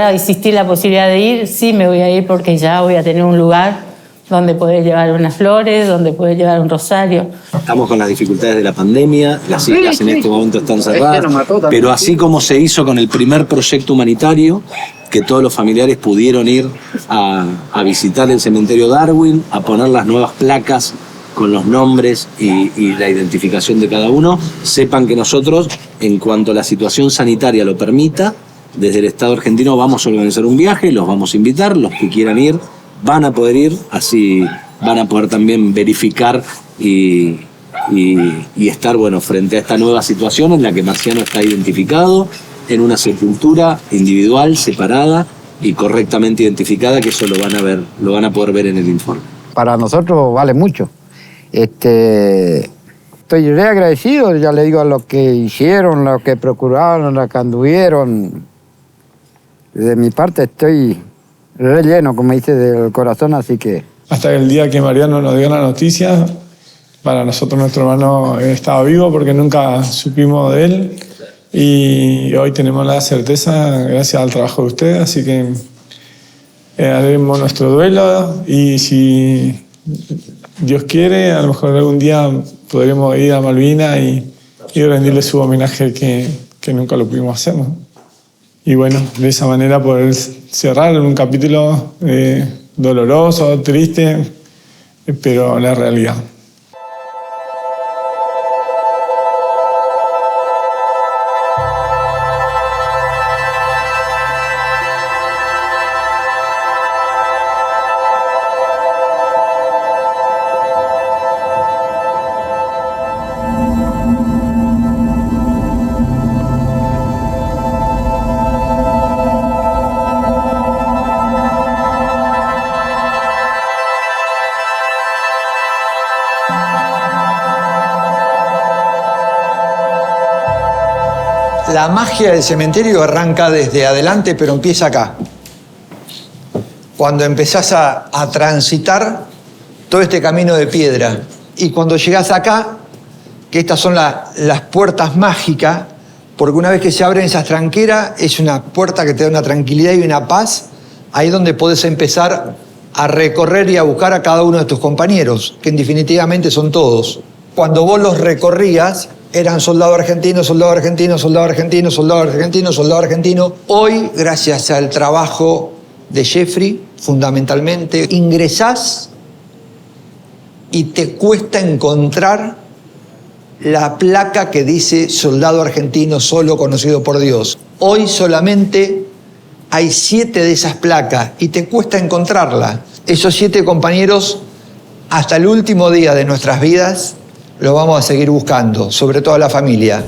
a existir la posibilidad de ir, sí me voy a ir, porque ya voy a tener un lugar donde poder llevar unas flores, donde poder llevar un rosario. Estamos con las dificultades de la pandemia, las islas en este momento están cerradas, pero así como se hizo con el primer proyecto humanitario, que todos los familiares pudieron ir a visitar el cementerio Darwin, a poner las nuevas placas con los nombres y la identificación de cada uno, sepan que nosotros, en cuanto la situación sanitaria lo permita, desde el Estado argentino vamos a organizar un viaje, los vamos a invitar, los que quieran ir van a poder ir, así van a poder también verificar y estar frente a esta nueva situación en la que Marciano está identificado en una sepultura individual, separada y correctamente identificada, que eso lo van a poder ver en el informe. Para nosotros vale mucho. Estoy re agradecido, ya le digo, a los que hicieron, los que procuraron, los que anduvieron. De mi parte estoy re lleno, como dice, del corazón, así que... Hasta el día que Mariano nos dio la noticia, para nosotros nuestro hermano estaba vivo porque nunca supimos de él. Y hoy tenemos la certeza, gracias al trabajo de ustedes, así que haremos nuestro duelo y si Dios quiere, a lo mejor algún día podremos ir a Malvinas y rendirle su homenaje que nunca lo pudimos hacer, ¿no? Y bueno, de esa manera poder cerrar un capítulo doloroso, triste, pero la realidad. La magia del cementerio arranca desde adelante, pero empieza acá. Cuando empezás a transitar todo este camino de piedra. Y cuando llegás acá, que estas son las puertas mágicas, porque una vez que se abren esas tranqueras, es una puerta que te da una tranquilidad y una paz, ahí donde podés empezar a recorrer y a buscar a cada uno de tus compañeros, que definitivamente son todos. Cuando vos los recorrías, eran soldado argentino, soldado argentino, soldado argentino, soldado argentino, soldado argentino. Hoy, gracias al trabajo de Jeffrey, fundamentalmente. Ingresás y te cuesta encontrar la placa que dice soldado argentino solo conocido por Dios. Hoy solamente hay 7 de esas placas y te cuesta encontrarla. Esos 7 compañeros, hasta el último día de nuestras vidas, los vamos a seguir buscando, sobre todo la familia.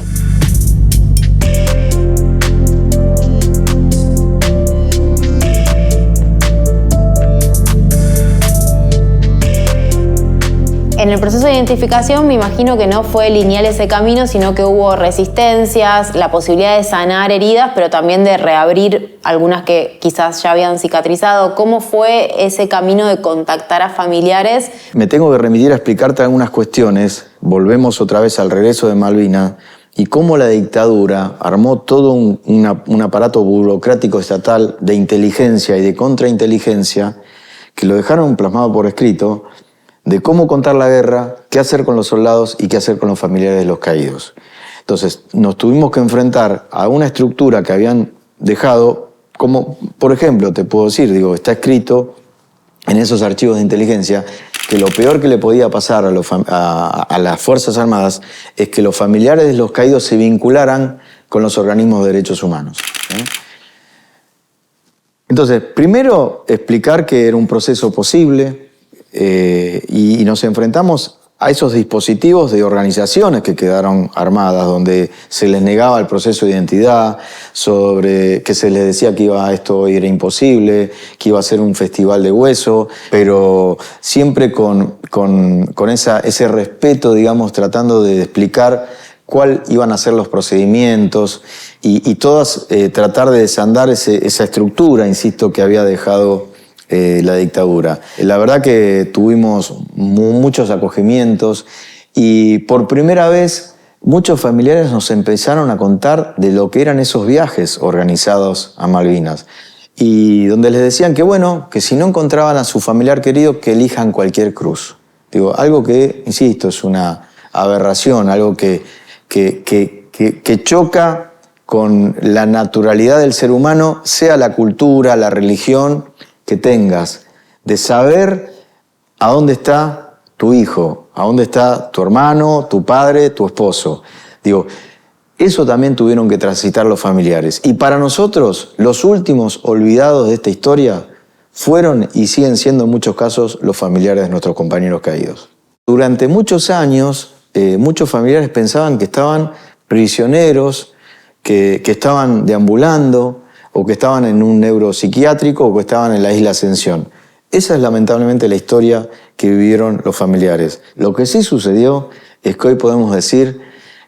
En el proceso de identificación me imagino que no fue lineal ese camino, sino que hubo resistencias, la posibilidad de sanar heridas, pero también de reabrir algunas que quizás ya habían cicatrizado. ¿Cómo fue ese camino de contactar a familiares? Me tengo que remitir a explicarte algunas cuestiones. Volvemos otra vez al regreso de Malvinas y cómo la dictadura armó todo un aparato burocrático estatal de inteligencia y de contrainteligencia que lo dejaron plasmado por escrito, de cómo contar la guerra, qué hacer con los soldados y qué hacer con los familiares de los caídos. Entonces, nos tuvimos que enfrentar a una estructura que habían dejado, como, por ejemplo, te puedo decir, está escrito en esos archivos de inteligencia que lo peor que le podía pasar a las Fuerzas Armadas es que los familiares de los caídos se vincularan con los organismos de derechos humanos. Entonces, primero, explicar que era un proceso posible, y nos enfrentamos a esos dispositivos de organizaciones que quedaron armadas, donde se les negaba el proceso de identidad, sobre que se les decía que esto era imposible, que iba a ser un festival de hueso, pero siempre con ese respeto, digamos, tratando de explicar cuál iban a ser los procedimientos y todas tratar de desandar esa estructura, insisto, que había dejado la dictadura. La verdad que tuvimos muchos acogimientos y por primera vez muchos familiares nos empezaron a contar de lo que eran esos viajes organizados a Malvinas y donde les decían que bueno, que si no encontraban a su familiar querido, que elijan cualquier cruz. Algo que, insisto, es una aberración, algo que choca con la naturalidad del ser humano, sea la cultura, la religión que tengas, de saber a dónde está tu hijo, a dónde está tu hermano, tu padre, tu esposo. Eso también tuvieron que transitar los familiares. Y para nosotros, los últimos olvidados de esta historia fueron y siguen siendo en muchos casos los familiares de nuestros compañeros caídos. Durante muchos años, muchos familiares pensaban que estaban prisioneros, que estaban deambulando, o que estaban en un neuropsiquiátrico o que estaban en la isla Ascensión. Esa es lamentablemente la historia que vivieron los familiares. Lo que sí sucedió es que hoy podemos decir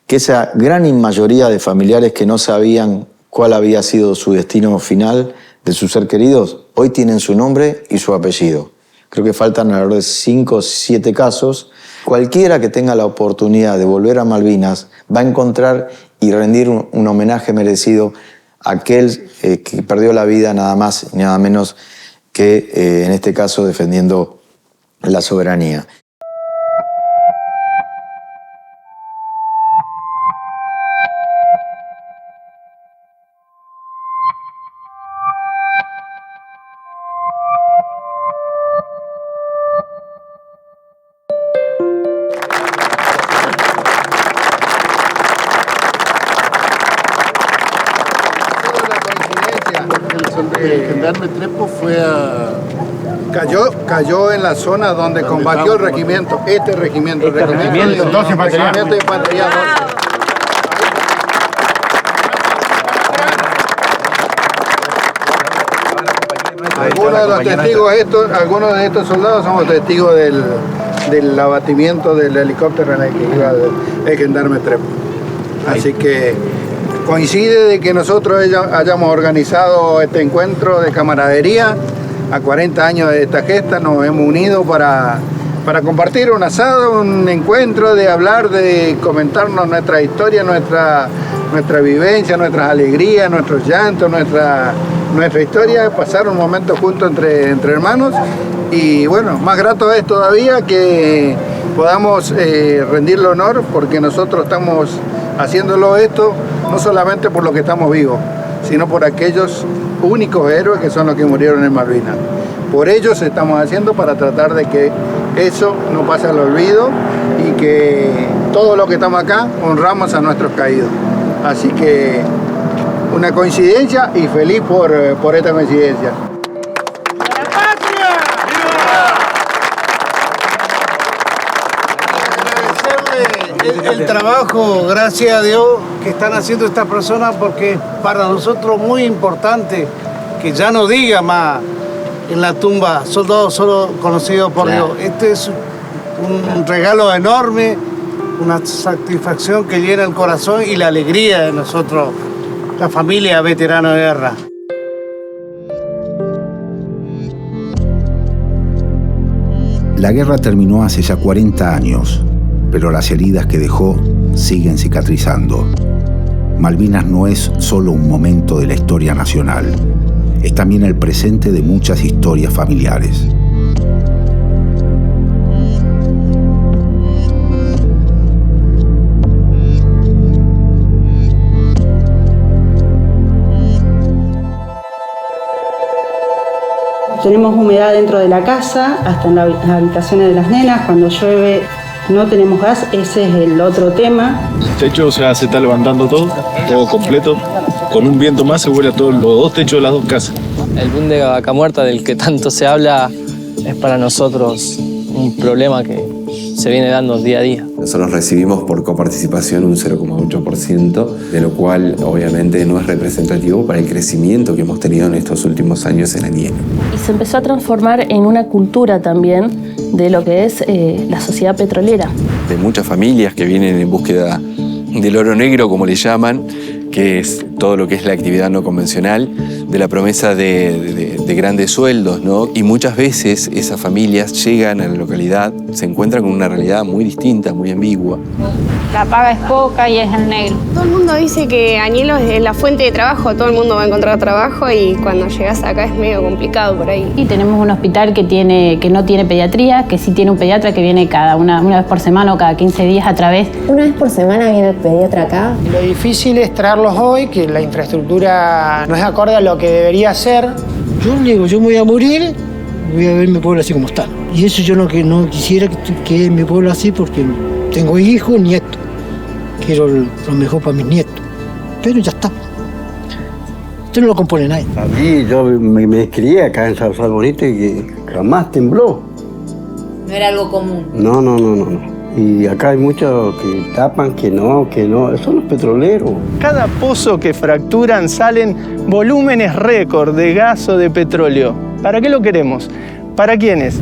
que esa gran mayoría de familiares que no sabían cuál había sido su destino final de sus ser queridos, hoy tienen su nombre y su apellido. Creo que faltan alrededor de 5 o 7 casos. Cualquiera que tenga la oportunidad de volver a Malvinas va a encontrar y rendir un homenaje merecido aquel que perdió la vida nada más y nada menos que, en este caso, defendiendo la soberanía. El gendarme Trepo cayó en la zona donde combatió el regimiento, este regimiento, el regimiento 2 Infantería. Algunos de estos soldados somos testigos del abatimiento del helicóptero en el que iba el gendarme Trepo. Así que coincide de que nosotros hayamos organizado este encuentro de camaradería. A 40 años de esta gesta nos hemos unido para compartir un asado, un encuentro, de hablar, de comentarnos nuestra historia, nuestra vivencia, nuestras alegrías, nuestros llantos, nuestra historia, pasar un momento juntos entre hermanos. Y bueno, más grato es todavía que podamos rendirle honor, porque nosotros estamos haciéndolo esto no solamente por los que estamos vivos, sino por aquellos únicos héroes que son los que murieron en Malvinas. Por ellos estamos haciendo para tratar de que eso no pase al olvido y que todos los que estamos acá honramos a nuestros caídos. Así que una coincidencia y feliz por esta coincidencia. El trabajo, gracias a Dios, que están haciendo estas personas, porque para nosotros es muy importante que ya no diga más en la tumba soldado solo conocido por Dios. Este es un regalo enorme, una satisfacción que llena el corazón y la alegría de nosotros, la familia veterana de guerra. La guerra terminó hace ya 40 años, pero las heridas que dejó siguen cicatrizando. Malvinas no es solo un momento de la historia nacional, es también el presente de muchas historias familiares. Tenemos humedad dentro de la casa, hasta en las habitaciones de las nenas. Cuando llueve no tenemos gas, ese es el otro tema. El techo, o sea, se está levantando todo completo. Con un viento más se vuela todos los dos techos de las dos casas. El boom de Vaca Muerta del que tanto se habla es para nosotros un problema que se viene dando día a día. Nosotros recibimos por coparticipación un 0,8%, de lo cual obviamente no es representativo para el crecimiento que hemos tenido en estos últimos años en Anieno. Y se empezó a transformar en una cultura también de lo que es la sociedad petrolera. De muchas familias que vienen en búsqueda del oro negro, como le llaman, que es todo lo que es la actividad no convencional, de la promesa de grandes sueldos, ¿no? Y muchas veces esas familias llegan a la localidad, se encuentran con una realidad muy distinta, muy ambigua. La paga es poca y es el negro. Todo el mundo dice que Añelo es la fuente de trabajo, todo el mundo va a encontrar trabajo y cuando llegas acá es medio complicado por ahí. Y tenemos un hospital que no tiene pediatría, que sí tiene un pediatra que viene una vez por semana o cada 15 días a través. ¿Una vez por semana viene el pediatra acá? Lo difícil es traerlos hoy, que la infraestructura no es acorde a lo que debería ser. Yo digo, yo me voy a morir, voy a ver mi pueblo así como está. Y eso yo no quisiera que mi pueblo así porque tengo hijos, nietos. Quiero lo mejor para mis nietos. Pero ya está. Esto no lo compone nadie. A mí, yo me crié acá en Sausal Bonito y que jamás tembló. No era algo común. No. Y acá hay muchos que tapan que no, son los petroleros. Cada pozo que fracturan salen volúmenes récord de gas o de petróleo. ¿Para qué lo queremos? ¿Para quiénes?